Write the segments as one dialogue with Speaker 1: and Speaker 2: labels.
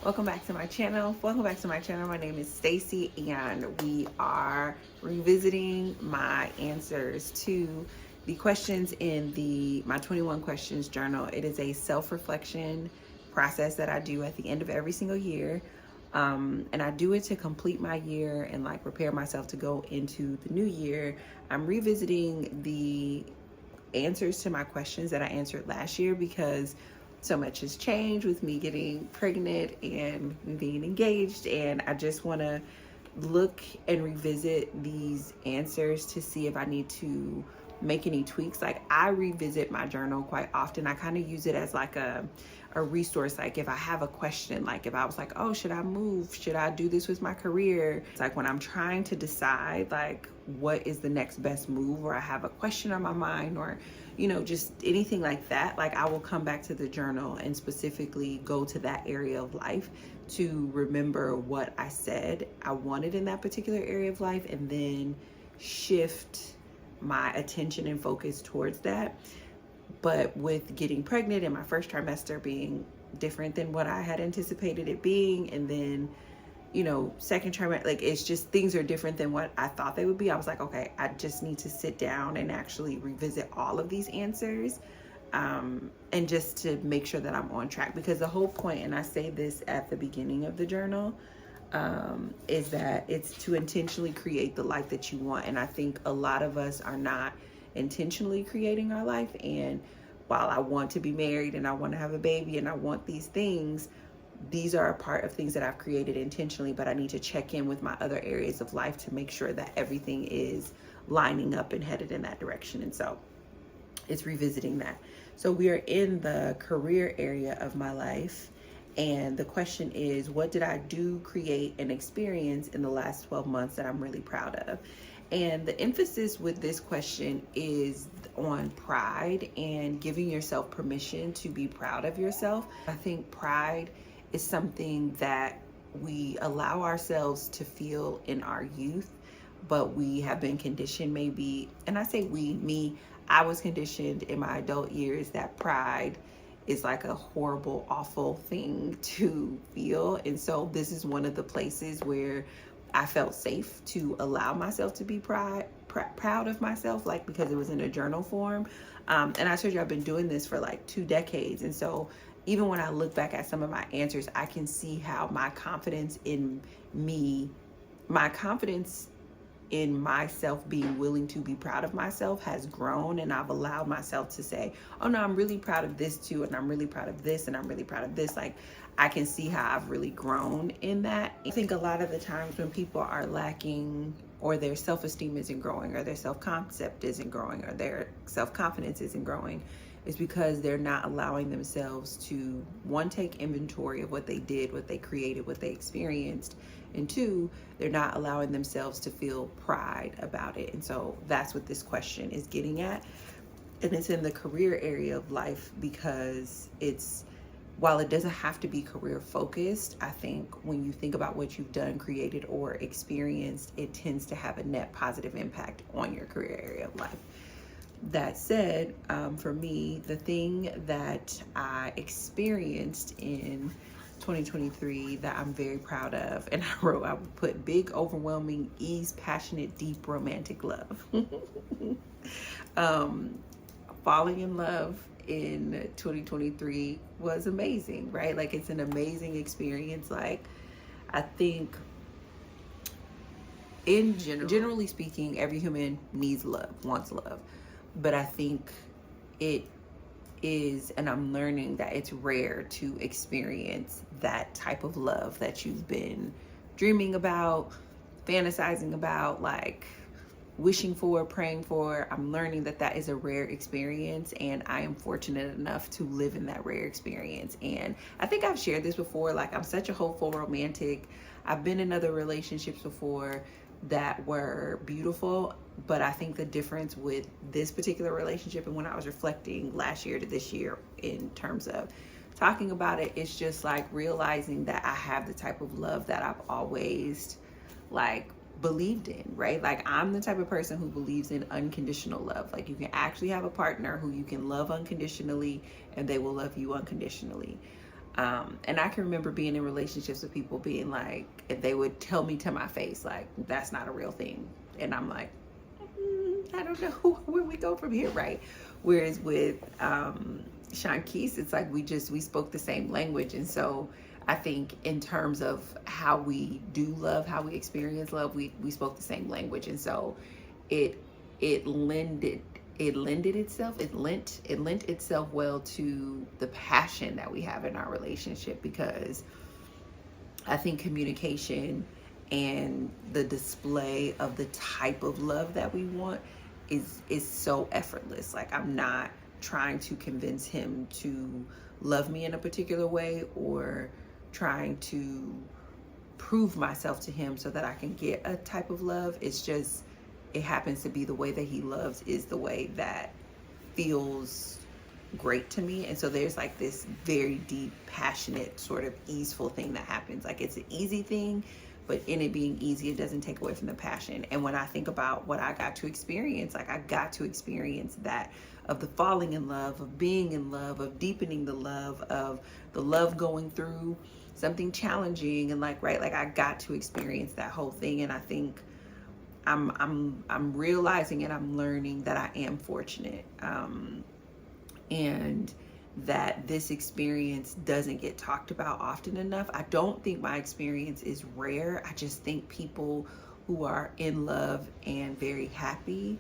Speaker 1: Welcome back to my channel. My name is Stacy, and we are revisiting my answers to the questions in my 21 questions journal. It is a self-reflection process that I do at the end of every single year. And I do it to complete my year and like prepare myself to go into the new year. I'm revisiting the answers to my questions that I answered last year because so much has changed with me getting pregnant and being engaged, and I just want to look and revisit these answers to see if I need to make any tweaks. Like, I revisit my journal quite often. I kind of use it as like a resource. Like, if I have a question, like if I was like, oh, should I move? Should I do this with my career? It's like when I'm trying to decide like what is the next best move, or I have a question on my mind, or just anything like that, like I will come back to the journal and specifically go to that area of life to remember what I said I wanted in that particular area of life, and then shift my attention and focus towards that. But with getting pregnant and my first trimester being different than what I had anticipated it being, and then second trimester, like it's just things are different than what I thought they would be. I was like, okay, I just need to sit down and actually revisit all of these answers, and just to make sure that I'm on track. Because the whole point, and I say this at the beginning of the journal, is that it's to intentionally create the life that you want. And I think a lot of us are not intentionally creating our life. And while I want to be married and I want to have a baby and I want these things, these are a part of things that I've created intentionally, but I need to check in with my other areas of life to make sure that everything is lining up and headed in that direction. And so it's revisiting that. So we are in the career area of my life. And the question is, what did I do, create, and experience in the last 12 months that I'm really proud of? And the emphasis with this question is on pride and giving yourself permission to be proud of yourself. I think pride is something that we allow ourselves to feel in our youth, but we have been conditioned maybe, and I say I was conditioned in my adult years that pride is like a horrible, awful thing to feel. And so this is one of the places where I felt safe to allow myself to be proud of myself, like because it was in a journal form. And I told you I've been doing this for like 2 decades. And so even when I look back at some of my answers, I can see how my confidence in myself being willing to be proud of myself has grown. And I've allowed myself to say, oh no, I'm really proud of this too, and I'm really proud of this, and I'm really proud of this. Like, I can see how I've really grown in that. I think a lot of the times when people are lacking, or their self-esteem isn't growing, or their self-concept isn't growing, or their self-confidence isn't growing, is because they're not allowing themselves to, one, take inventory of what they did, what they created, what they experienced, and 2, they're not allowing themselves to feel pride about it. And so that's what this question is getting at. And it's in the career area of life because while it doesn't have to be career focused, I think when you think about what you've done, created, or experienced, it tends to have a net positive impact on your career area of life. That said, for me, the thing that I experienced in 2023 that I'm very proud of, and I would put big, overwhelming, ease, passionate, deep, romantic love. Falling in love in 2023 was amazing, right? Like, it's an amazing experience. Like, I think generally speaking, every human needs love, wants love. But I think it is, and I'm learning that it's rare to experience that type of love that you've been dreaming about, fantasizing about, like wishing for, praying for. I'm learning that that is a rare experience, and I am fortunate enough to live in that rare experience. And I think I've shared this before, like, I'm such a hopeful romantic. I've been in other relationships before that were beautiful, but I think the difference with this particular relationship, and when I was reflecting last year to this year in terms of talking about it, it's just like realizing that I have the type of love that I've always like believed in, right? Like, I'm the type of person who believes in unconditional love. Like, you can actually have a partner who you can love unconditionally and they will love you unconditionally. And I can remember being in relationships with people being like, if they would tell me to my face, like, that's not a real thing. And I'm like, I don't know where we go from here, right? Whereas with Shanquise, it's like we spoke the same language. And so I think in terms of how we do love, how we experience love, we spoke the same language. And so it lent itself well to the passion that we have in our relationship, because I think communication and the display of the type of love that we want is so effortless. Like, I'm not trying to convince him to love me in a particular way or trying to prove myself to him so that I can get a type of love. It's just, it happens to be the way that he loves is the way that feels great to me. And so there's like this very deep, passionate, sort of easeful thing that happens. Like, it's an easy thing, but in it being easy, it doesn't take away from the passion. And when I think about what I got to experience, like, I got to experience that of the falling in love, of being in love, of deepening the love, of the love going through something challenging, and like, right, like, I got to experience that whole thing. And I think I'm realizing and I'm learning that I am fortunate, and that this experience doesn't get talked about often enough. I don't think my experience is rare. I just think people who are in love and very happy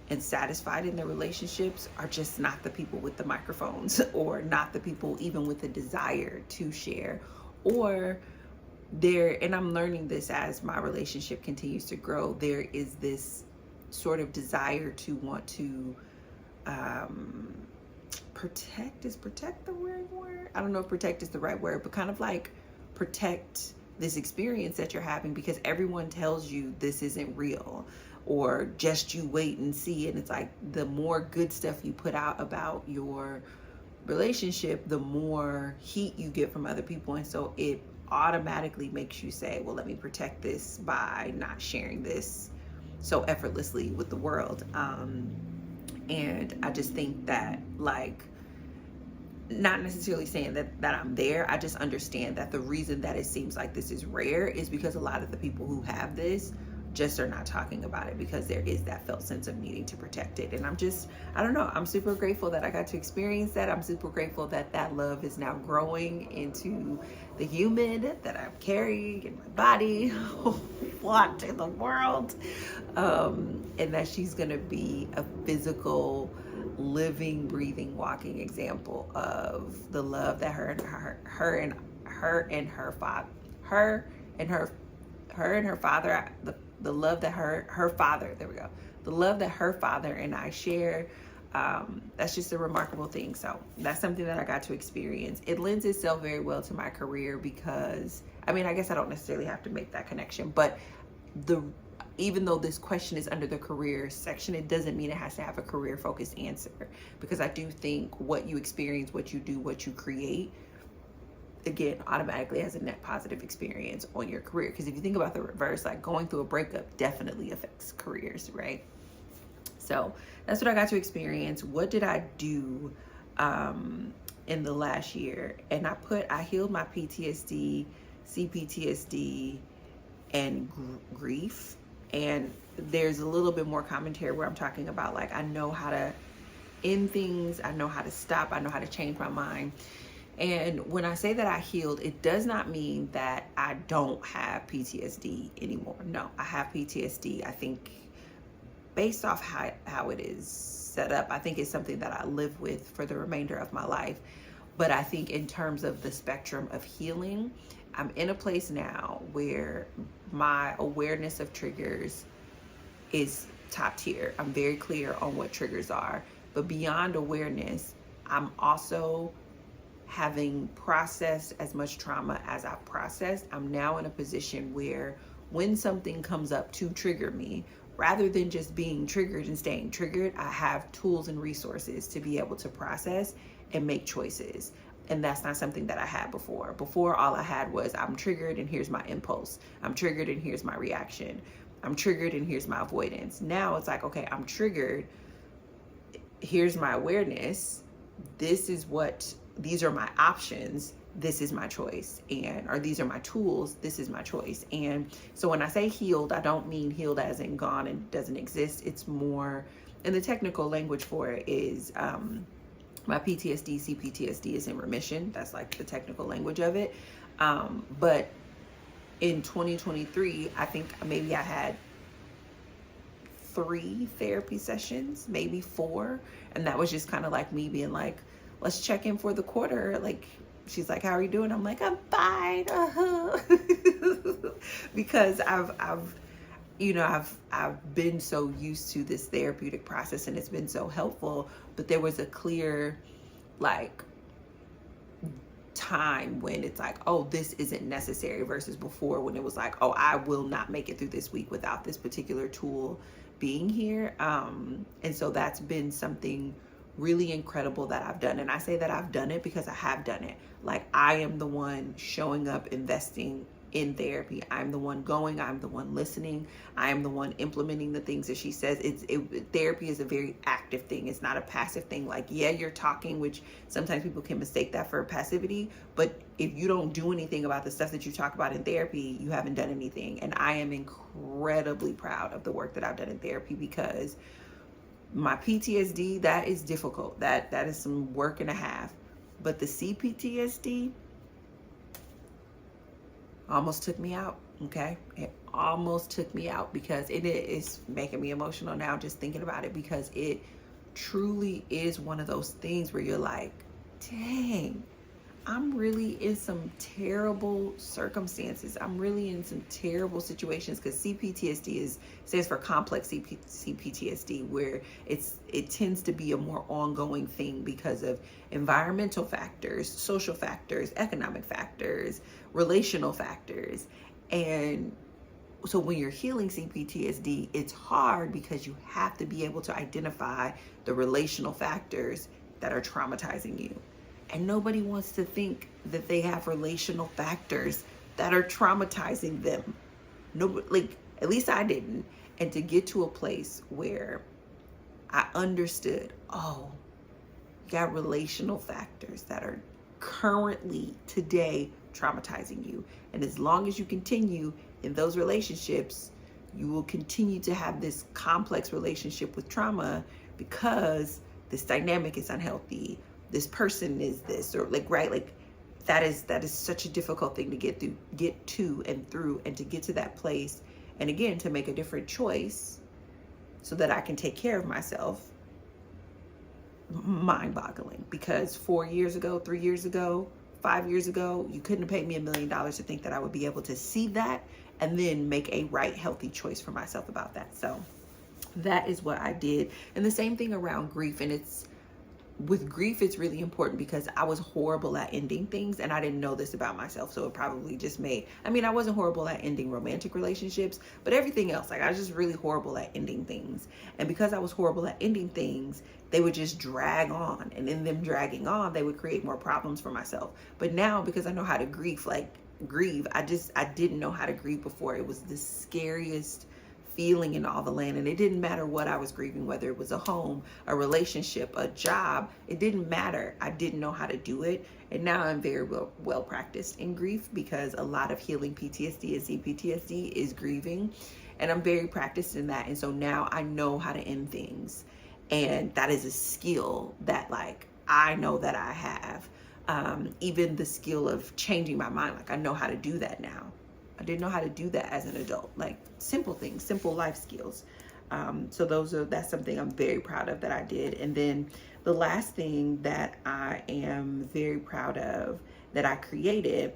Speaker 1: and satisfied in their relationships are just not the people with the microphones, or not the people even with the desire to share, or and I'm learning this as my relationship continues to grow, there is this sort of desire to want to protect the right word? I don't know if protect is the right word, but kind of like protect this experience that you're having, because everyone tells you this isn't real, or just you wait and see. And it's like, the more good stuff you put out about your relationship, the more heat you get from other people. And so it automatically makes you say, well, let me protect this by not sharing this so effortlessly with the world. And I just think that, like, not necessarily saying that I'm there, I just understand that the reason that it seems like this is rare is because a lot of the people who have this just are not talking about it, because there is that felt sense of needing to protect it. And I don't know, I'm super grateful that I got to experience that. I'm super grateful that that love is now growing into the human that I'm carrying in my body, what in the world, and that she's gonna be a physical, living, breathing, walking example of the love that her and her father, the love that her father, there we go, the love that her father and I share. That's just a remarkable thing. So that's something that I got to experience. It lends itself very well to my career, because I mean, I guess I don't necessarily have to make that connection, but even though this question is under the career section, it doesn't mean it has to have a career focused answer, because I do think what you experience, what you do, what you create, again, automatically has a net positive experience on your career. Because if you think about the reverse, like, going through a breakup definitely affects careers, right? So that's what I got to experience. What did I do in the last year? And I healed my PTSD, CPTSD, and grief. And there's a little bit more commentary where I'm talking about, like, I know how to end things, I know how to stop, I know how to change my mind. And when I say that I healed, it does not mean that I don't have PTSD anymore. No, I have PTSD. I think based off how it is set up, I think it's something that I live with for the remainder of my life. But I think in terms of the spectrum of healing, I'm in a place now where my awareness of triggers is top tier. I'm very clear on what triggers are. But beyond awareness, I'm also, having processed as much trauma as I've processed, I'm now in a position where when something comes up to trigger me, rather than just being triggered and staying triggered, I have tools and resources to be able to process and make choices. And that's not something that I had before. Before, all I had was, I'm triggered and here's my impulse. I'm triggered and here's my reaction. I'm triggered and here's my avoidance. Now it's like, okay, I'm triggered. Here's my awareness. These are my options. this is my choice, and or these are my tools, this is my choice. And so when I say healed, I don't mean healed as in gone and doesn't exist. It's more, and the technical language for it is my PTSD, CPTSD is in remission. That's like the technical language of it. But in 2023, I think maybe I had 3 therapy sessions, maybe 4. And that was just kind of like me being like, let's check in for the quarter. Like, she's like, how are you doing? I'm like, I'm fine. Because I've been so used to this therapeutic process, and it's been so helpful, but there was a clear like time when it's like, oh, this isn't necessary, versus before when it was like, oh, I will not make it through this week without this particular tool being here. And so that's been something really incredible that I've done. And I say that I've done it because I have done it. Like, I am the one showing up, investing in therapy. I'm the one going, I'm the one listening, I am the one implementing the things that she says. Therapy is a very active thing. It's not a passive thing. Like, yeah, you're talking, which sometimes people can mistake that for passivity, but if you don't do anything about the stuff that you talk about in therapy, you haven't done anything. And I am incredibly proud of the work that I've done in therapy, because my PTSD, that is difficult. That is some work and a half. But the CPTSD almost took me out, okay? It almost took me out, because it is making me emotional now just thinking about it, because it truly is one of those things where you're like, dang, I'm really in some terrible circumstances. I'm really in some terrible situations, because CPTSD stands for complex CPTSD, where it tends to be a more ongoing thing because of environmental factors, social factors, economic factors, relational factors. And so when you're healing CPTSD, it's hard because you have to be able to identify the relational factors that are traumatizing you. And nobody wants to think that they have relational factors that are traumatizing them. Nobody, like, at least I didn't. And to get to a place where I understood, oh, you got relational factors that are currently today traumatizing you. And as long as you continue in those relationships, you will continue to have this complex relationship with trauma, because this dynamic is unhealthy. This person is this, or like, right? Like, that is such a difficult thing to get to and through, and to get to that place. And again, to make a different choice so that I can take care of myself. Mind-boggling, because 4 years ago, 3 years ago, 5 years ago, you couldn't have paid me $1 million to think that I would be able to see that and then make a right, healthy choice for myself about that. So that is what I did. And the same thing around grief. And with grief, it's really important, because I was horrible at ending things, and I didn't know this about myself. So it probably just I wasn't horrible at ending romantic relationships, but everything else, like, I was just really horrible at ending things. And because I was horrible at ending things, they would just drag on, and in them dragging on, they would create more problems for myself. But now, because I know how to grieve, I didn't know how to grieve before. It was the scariest feeling in all the land, and it didn't matter what I was grieving, whether it was a home, a relationship, a job. It didn't matter. I didn't know how to do it. And now I'm very well practiced in grief, because a lot of healing PTSD and CPTSD is grieving, and I'm very practiced in that. And so now I know how to end things, and that is a skill that, like, I know that I have. Even the skill of changing my mind, like, I know how to do that now. I didn't know how to do that as an adult, like simple things, simple life skills. So that's something I'm very proud of that I did. And then the last thing that I am very proud of that I created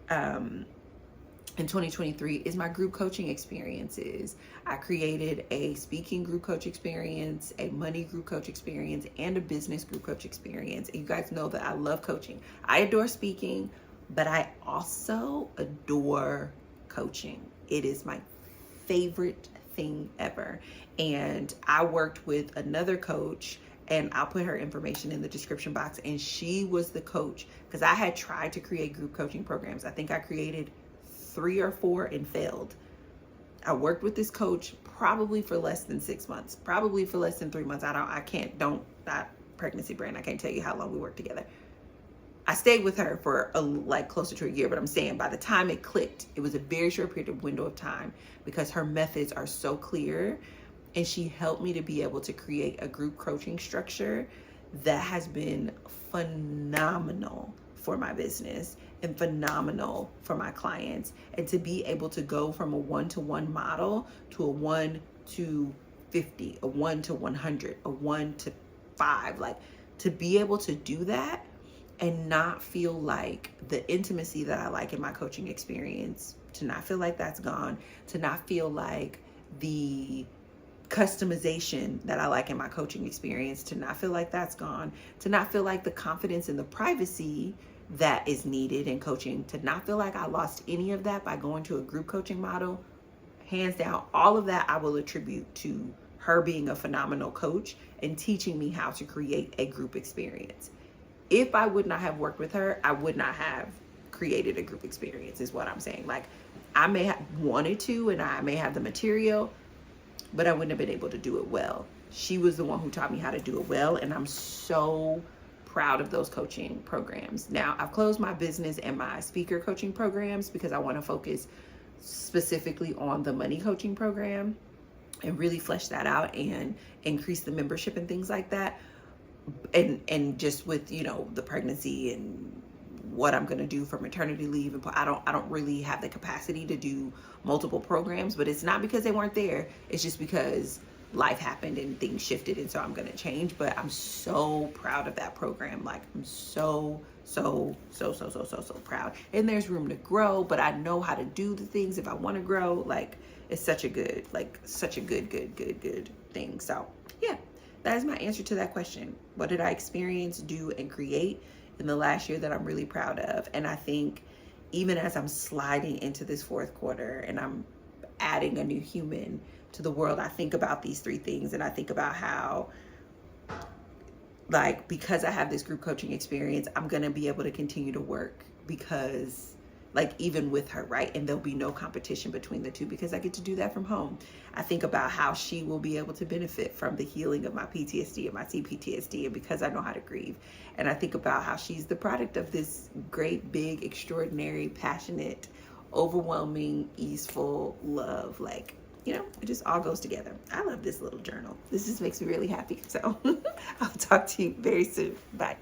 Speaker 1: in 2023 is my group coaching experiences. I created a speaking group coach experience, a money group coach experience, and a business group coach experience. And you guys know that I love coaching. I adore speaking, but I also adore coaching. It is my favorite thing ever. And I worked with another coach, and I'll put her information in the description box. And she was the coach, because I had tried to create group coaching programs. I think I created 3 or 4 and failed. I worked with this coach probably for less than 6 months, probably for less than 3 months. Not pregnancy brain. I can't tell you how long we worked together. I stayed with her for like closer to a year, but I'm saying by the time it clicked, it was a very short period of window of time because her methods are so clear, and she helped me to be able to create a group coaching structure that has been phenomenal for my business and phenomenal for my clients. And to be able to go from a 1-to-1 model to a 1-to-50, a 1-to-100, a 1-to-5, like to be able to do that and not feel like the intimacy that I like in my coaching experience, to not feel like that's gone, to not feel like the customization that I like in my coaching experience, to not feel like that's gone, to not feel like the confidence and the privacy that is needed in coaching, to not feel like I lost any of that by going to a group coaching model. Hands down, all of that I will attribute to her being a phenomenal coach and teaching me how to create a group experience. If I would not have worked with her, I would not have created a group experience, is what I'm saying. Like, I may have wanted to, and I may have the material, but I wouldn't have been able to do it well. She was the one who taught me how to do it well, and I'm so proud of those coaching programs. Now, I've closed my business and my speaker coaching programs because I want to focus specifically on the money coaching program and really flesh that out and increase the membership and things like that. And just with, you know, the pregnancy and what I'm going to do for maternity leave, and I don't really have the capacity to do multiple programs, but it's not because they weren't there. It's just because life happened and things shifted, and so I'm going to change. But I'm so proud of that program. Like, I'm so proud. And there's room to grow, but I know how to do the things if I want to grow. Like, it's such a good thing. So yeah, that is my answer to that question. What did I experience, do, and create in the last year that I'm really proud of? And I think even as I'm sliding into this fourth quarter and I'm adding a new human to the world, I think about these 3 things, and I think about how, like, because I have this group coaching experience, I'm going to be able to continue to work because, like, even with her, right? And there'll be no competition between the two because I get to do that from home. I think about how she will be able to benefit from the healing of my PTSD and my CPTSD, and because I know how to grieve. And I think about how she's the product of this great, big, extraordinary, passionate, overwhelming, easeful love. Like, you know, it just all goes together. I love this little journal. This just makes me really happy. So I'll talk to you very soon. Bye.